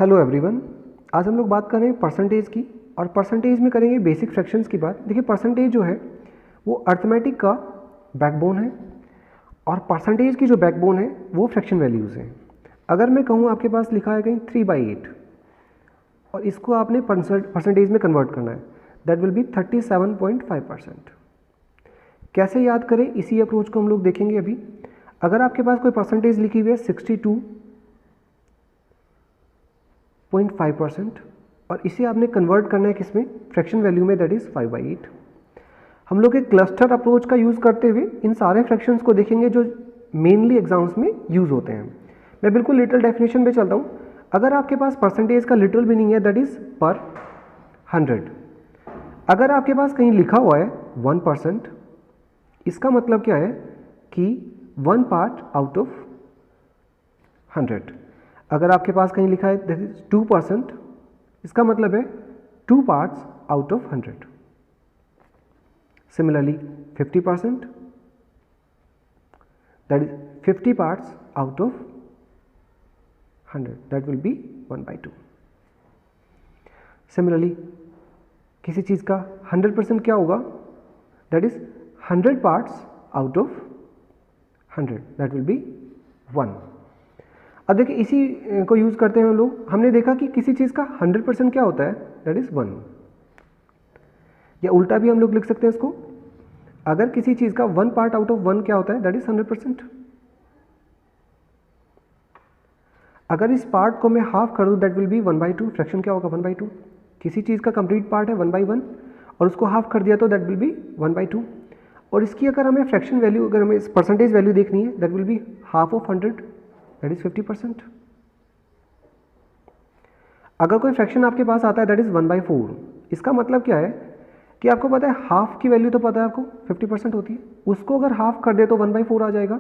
Hello everyone. आज हम लोग बात कर रहे हैं परसेंटेज की, और परसेंटेज में करेंगे बेसिक फ्रैक्शंस की बात। देखिए, परसेंटेज जो है वो अर्थमेटिक का बैकबोन है, और परसेंटेज की जो बैकबोन है वो फ्रैक्शन वैल्यूज़ हैं। अगर मैं कहूँ आपके पास लिखा है कहीं 3/8 और इसको आपने परसेंटेज में कन्वर्ट करना है, दैट विल बी 37.5%। कैसे याद करें, इसी अप्रोच को हम लोग देखेंगे अभी। अगर आपके पास कोई परसेंटेज लिखी हुई है 62.5% और इसे आपने कन्वर्ट करना है किसमें, फ्रैक्शन वैल्यू में, दैट इज़ 5/8। हम लोग एक क्लस्टर अप्रोच का यूज़ करते हुए इन सारे फ्रैक्शंस को देखेंगे जो मेनली एग्जाम्स में यूज़ होते हैं। मैं बिल्कुल लिटरल डेफिनेशन पे चलता हूँ। अगर आपके पास परसेंटेज का लिटरल मीनिंग है दैट इज़ पर 100। अगर आपके पास कहीं लिखा हुआ है 1%, इसका मतलब क्या है कि 1 पार्ट आउट ऑफ 100। अगर आपके पास कहीं लिखा है दैट इज 2%, इसका मतलब है 2 parts out of 100। Similarly 50%, that is 50 parts out of 100, that will be 1/2। Similarly किसी चीज़ का 100% क्या होगा, that is 100 parts out of 100, that will be 1। अब देखिए, इसी को यूज़ करते हैं हम लोग। हमने देखा कि किसी चीज़ का 100% क्या होता है, दैट इज़ 1। या उल्टा भी हम लोग लिख सकते हैं इसको। अगर किसी चीज़ का 1 पार्ट आउट ऑफ 1 क्या होता है, दैट इज़ 100%। अगर इस पार्ट को मैं हाफ कर दूँ, दैट विल बी 1/2। फ्रैक्शन क्या होगा, 1/2। किसी चीज़ का कंप्लीट पार्ट है 1/1 और उसको हाफ कर दिया तो दैट विल बी 1/2। और इसकी अगर हमें फ्रैक्शन वैल्यू, अगर हमें परसेंटेज वैल्यू देखनी है, that will be half of 100, that is 50%। अगर कोई फ्रैक्शन आपके पास आता है दैट इज़ 1/4, इसका मतलब क्या है कि आपको पता है हाफ की वैल्यू तो पता है आपको 50% होती है, उसको अगर हाफ कर दे तो 1/4 आ जाएगा।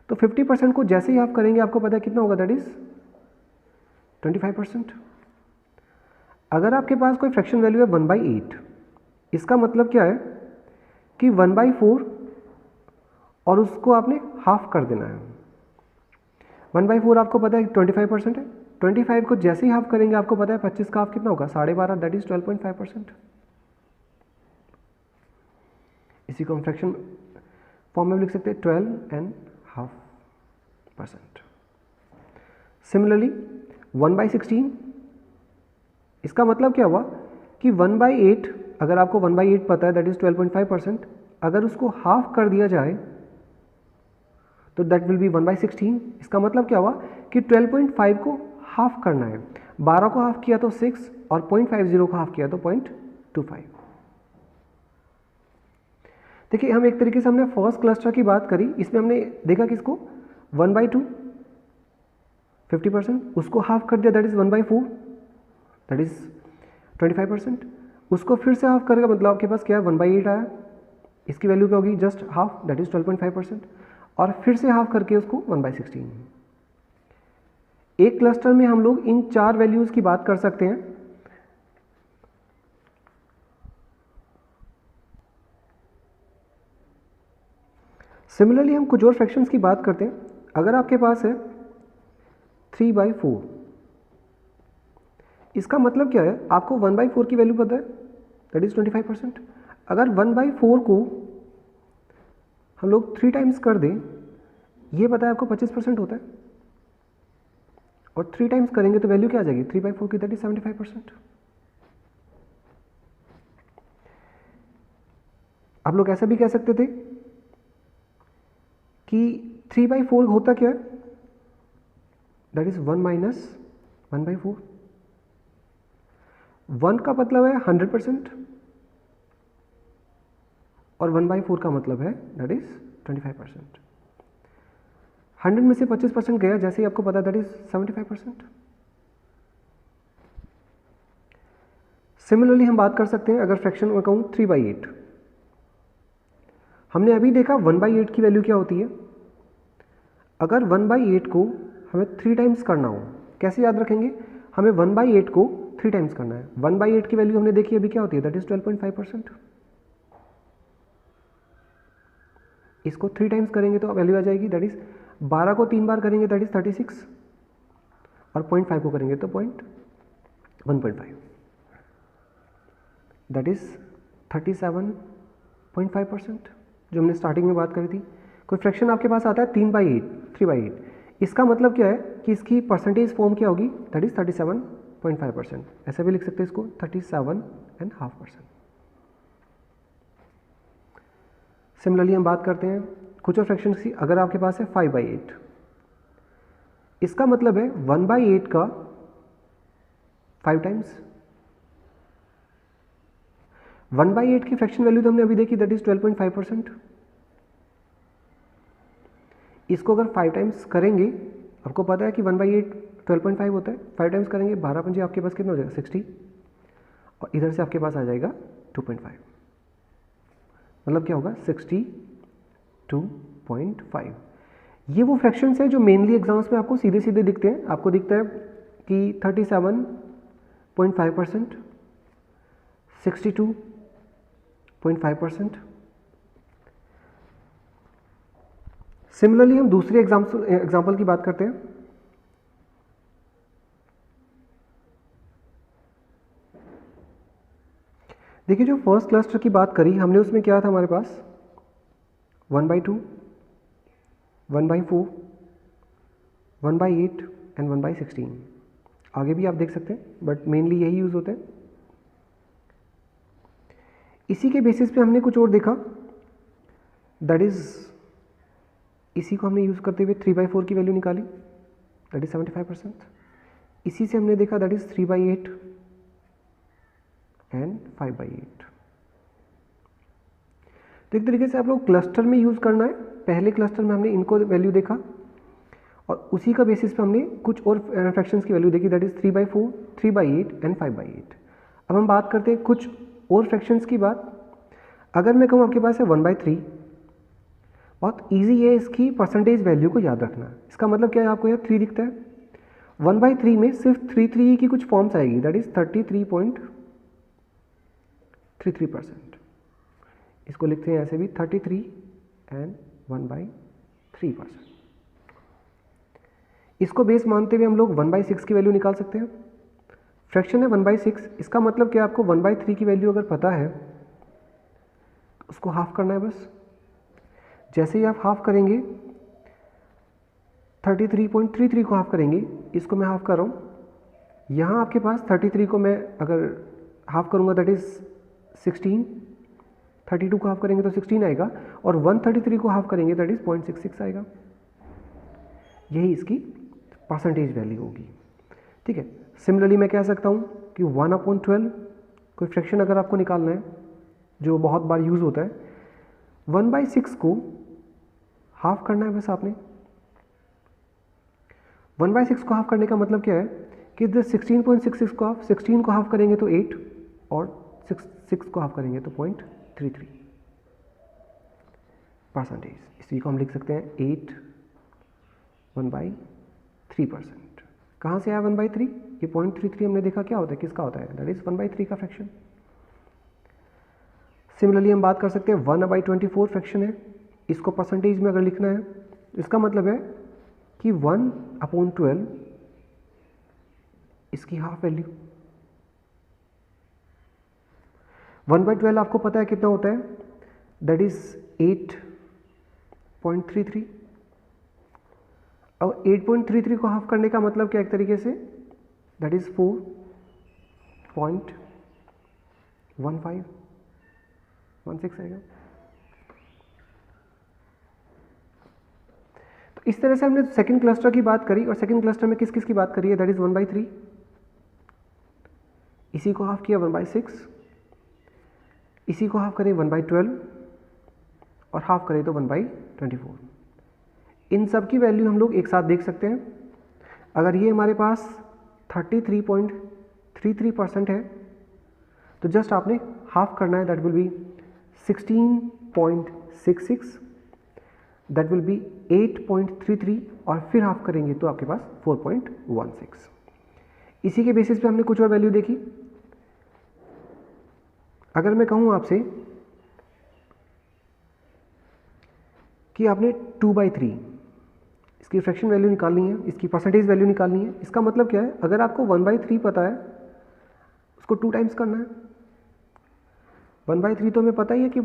तो 50% को जैसे ही हाफ करेंगे आपको पता है कितना होगा, दैट इज़ 25%। अगर आपके पास कोई फ्रैक्शन वैल्यू है 1/8, इसका मतलब क्या है कि 1/4 और उसको आपने हाफ कर देना है। 1/4 आपको पता है 25% है। 25 को जैसे ही हाफ करेंगे आपको पता है 25 का हाफ कितना होगा, 12.5, दैट इज 12.5%। इसी को हम फ्रैक्शन फॉर्म में लिख सकते हैं 12.5%। सिमिलरली 1/16, इसका मतलब क्या हुआ कि 1/8, अगर आपको 1/8 पता है दैट इज 12.5%, अगर उसको हाफ कर दिया जाए तो दैट विल बी 1/16। इसका मतलब क्या हुआ कि 12.5 को हाफ करना है। 12 को हाफ किया तो 6 और 0.50 को हाफ किया तो 0.25। देखिए, हम एक तरीके से हमने फर्स्ट क्लस्टर की बात करी, इसमें हमने देखा कि इसको 1/2 50%, उसको हाफ कर दिया दैट इज 1/4, दैट इज 25%। उसको फिर से हाफ करेगा, मतलब आपके पास क्या है 1/8 आया, इसकी वैल्यू क्या होगी, जस्ट हाफ, दैट इज 12.5%, और फिर से हाफ करके उसको 1/16। एक क्लस्टर में हम लोग इन 4 वैल्यूज की बात कर सकते हैं। सिमिलरली हम कुछ और फ्रैक्शंस की बात करते हैं। अगर आपके पास है 3/4, इसका मतलब क्या है, आपको 1/4 की वैल्यू पता है, दैट इज 25%। अगर 1/4 को हम लोग 3 टाइम्स कर दें, ये पता है आपको 25% होता है, और 3 टाइम्स करेंगे तो वैल्यू क्या आ जाएगी 3/4 की, दैट इज 75%। आप लोग ऐसा भी कह सकते थे कि 3/4 होता क्या है, दैट इज 1 माइनस 1/4। 1 का मतलब है 100% और 1/4 का मतलब है दैट इज 25%। 100 में से 25% गया, जैसे ही आपको पता दैट इज 75%। सिमिलरली हम बात कर सकते हैं, अगर फ्रैक्शन में कहूँ 3/8, हमने अभी देखा 1/8 की वैल्यू क्या होती है। अगर 1/8 को हमें 3 टाइम्स करना हो, कैसे याद रखेंगे, हमें 1/8 को 3 टाइम्स करना है। 1/8 की वैल्यू हमने देखी अभी क्या होती है, दैट इज 12.5%। इसको 3 टाइम्स करेंगे तो वैल्यू आ जाएगी, दैट इज 12 को 3 बार करेंगे दैट इज 36, और 0.5 को करेंगे तो 1.5, दैट इज़ 37.5%, जो हमने स्टार्टिंग में बात करी थी। कोई फ्रैक्शन आपके पास आता है 3/8, इसका मतलब क्या है कि इसकी परसेंटेज फॉर्म क्या होगी, दैट इज़ 37.5%। ऐसे भी लिख सकते हैं इसको 37.5%। सिमिलरली हम बात करते हैं कुछ और फ्रैक्शन की। अगर आपके पास है 5/8, इसका मतलब है 1/8 का 5 टाइम्स। 1/8 की फ्रैक्शन वैल्यू तो हमने अभी देखी, दैट इज 12.5%। इसको अगर 5 टाइम्स करेंगे, आपको पता है कि 1/8 12.5 होता है, 5 टाइम्स करेंगे 12 पंजे आपके पास कितना हो जाएगा 60, और इधर से आपके पास आ जाएगा 2.5, मतलब क्या होगा 62.5। ये वो फ्रैक्शंस है जो मेनली एग्जाम्स में आपको सीधे सीधे दिखते हैं। आपको दिखता है कि 37.5%, 62.5%। सिमिलरली हम दूसरे एग्जाम्पल की बात करते हैं। देखिए, जो फर्स्ट क्लस्टर की बात करी हमने, उसमें क्या था हमारे पास 1/2, 1/4, 1/8 एंड 1/16। आगे भी आप देख सकते हैं, बट मेनली यही यूज़ होते हैं। इसी के बेसिस पे हमने कुछ और देखा, दैट इज़ इसी को हमने यूज़ करते हुए 3/4 की वैल्यू निकाली, दैट इज़ 75%। इसी से हमने देखा दैट इज़ 3/8 एंड 5/8। तो एक तरीके से आप लोग क्लस्टर में यूज़ करना है। पहले क्लस्टर में हमने इनको वैल्यू देखा और उसी का बेसिस पे हमने कुछ और फ्रैक्शंस की वैल्यू देखी, दैट इज़ 3/4, 3/8 एंड 5/8। अब हम बात करते हैं कुछ और फ्रैक्शंस की बात। अगर मैं कहूँ आपके पास है 1/3, बहुत ईजी है इसकी परसेंटेज वैल्यू को याद रखना। इसका मतलब क्या है, आपको यहाँ 3 दिखता है, 1/3 में सिर्फ 3 की कुछ फॉर्म्स आएगी, दैट इज़ 33.33%। इसको लिखते हैं ऐसे भी 33 एंड 1/3%। इसको बेस मानते हुए हम लोग 1/6 की वैल्यू निकाल सकते हैं। फ्रैक्शन है 1/6, इसका मतलब क्या, आपको 1/3 की वैल्यू अगर पता है तो उसको हाफ करना है बस। जैसे ही आप हाफ करेंगे, 33.33 को हाफ करेंगे, इसको मैं हाफ कर रहा हूँ, यहाँ आपके पास 33 को मैं अगर हाफ करूँगा दैट इज़ 16, 32 को हाफ करेंगे तो 16 आएगा, और 133 को हाफ करेंगे दैट इज़ 0.66 आएगा। यही इसकी परसेंटेज वैल्यू होगी। ठीक है। सिमिलरली मैं कह सकता हूँ कि 1/12, कोई फ्रैक्शन अगर आपको निकालना है जो बहुत बार यूज़ होता है, 1/6 को हाफ करना है बस आपने। 1/6 को हाफ करने का मतलब क्या है कि 16.66 को आप 16 को हाफ करेंगे तो 8, और 6 को हाफ करेंगे तो 0.33 परसेंटेज। इसी को हम लिख सकते हैं 8 1/3%। कहाँ से आया 1/3? ये 0.33 हमने देखा क्या होता है, किसका होता है, दैट इज़ 1/3 का फ्रैक्शन। सिमिलरली हम बात कर सकते हैं 1/24 फ्रैक्शन है, इसको परसेंटेज में अगर लिखना है, इसका मतलब है कि 1/12 इसकी हाफ वैल्यू। 1/12 आपको पता है कितना होता है, दैट इज 8.33। अब 8.33 को हाफ करने का मतलब क्या, एक तरीके से दैट इज 4.1516 आएगा। तो इस तरह से हमने सेकंड क्लस्टर की बात करी, और सेकंड क्लस्टर में किस किस की बात करी है, दैट इज 1/3, इसी को हाफ किया 1/6, इसी को हाफ करें 1/12, और हाफ करें तो 1/24। इन सब की वैल्यू हम लोग एक साथ देख सकते हैं। अगर ये हमारे पास 33.33% है तो जस्ट आपने हाफ करना है, that will be 16.66, that will be 8.33, और फिर हाफ करेंगे तो आपके पास 4.16। इसी के बेसिस पे हमने कुछ और वैल्यू देखी। अगर मैं कहूँ आपसे कि आपने 2/3, इसकी फ्रैक्शन वैल्यू निकालनी है, इसकी परसेंटेज वैल्यू निकालनी है। इसका मतलब क्या है, अगर आपको 1/3 पता है उसको 2 टाइम्स करना है। 1/3 तो हमें पता ही है कि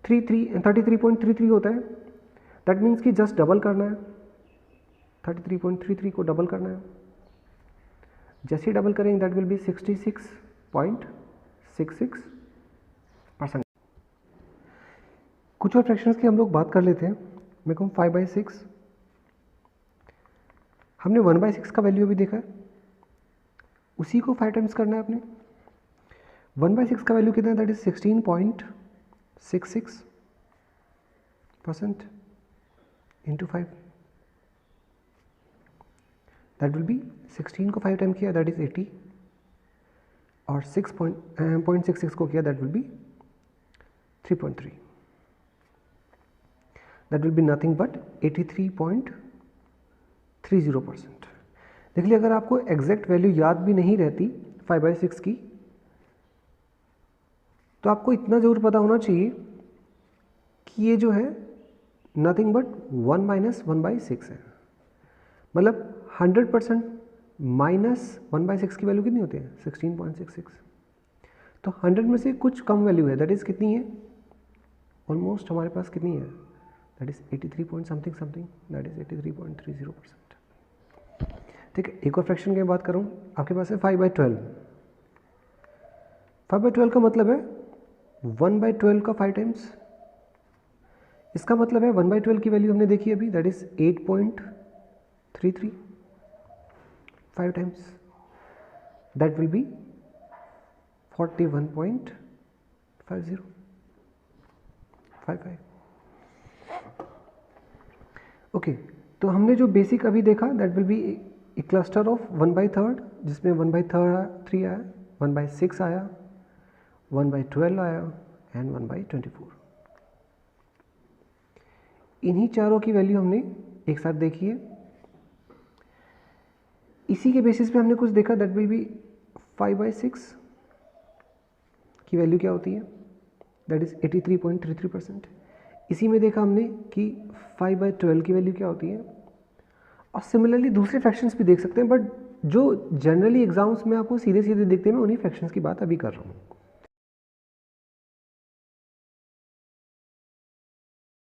33.33 होता है। दैट मीन्स कि जस्ट डबल करना है, 33.33 को डबल करना है। जैसे ही डबल करेंगे दैट विल बी 66.66%। कुछ और फ्रैक्शंस की हम लोग बात कर लेते हैं। मैं कहूँ 5/6, हमने 1/6 का वैल्यू अभी देखा है, उसी को 5 टाइम्स करना है आपने। 1/6 का वैल्यू कितना है, that is 16.66% into 5, that will be 16 को 5 टाइम किया दैट इज 80 और 6.66 को किया that will be 3.3, that will be nothing but 83.30%। देख लिया, अगर आपको एग्जैक्ट वैल्यू याद भी नहीं रहती 5/6 की, तो आपको इतना ज़रूर पता होना चाहिए कि ये जो है नथिंग बट 1 - 1/6 है। मतलब 100% माइनस 1/6 की वैल्यू कितनी होती है, 16.66। तो 100 में से कुछ कम वैल्यू है, दैट इज़ कितनी है, ऑलमोस्ट हमारे पास कितनी है, that is 83 point something, that is 83.30%। ठीक है, एक और फ्रैक्शन की बात करूँ, आपके पास है 5/12। 5/12 का मतलब है 1/12 का 5 टाइम्स। इसका मतलब है 1/12 की वैल्यू हमने देखी अभी, that is 8.33, 5 times, that will be 41.5055। Okay, तो हमने जो बेसिक अभी देखा that will be A cluster of 1/3, जिसमें 1/3 आया, 1/6 आया, 1/12 आया एंड 1/24। इन्हीं चारों की वैल्यू हमने एक साथ देखी है। इसी के बेसिस पे हमने कुछ देखा, दैट विल बी 5/6 की वैल्यू क्या होती है, दैट इज 83.33%। इसी में देखा हमने कि 5/12 की वैल्यू क्या होती है। और सिमिलरली दूसरे फ्रैक्शंस भी देख सकते हैं, बट जो जनरली एग्जाम्स में आपको सीधे सीधे दिखते हैं, मैं उन्हीं फ्रैक्शंस की बात अभी कर रहा हूँ।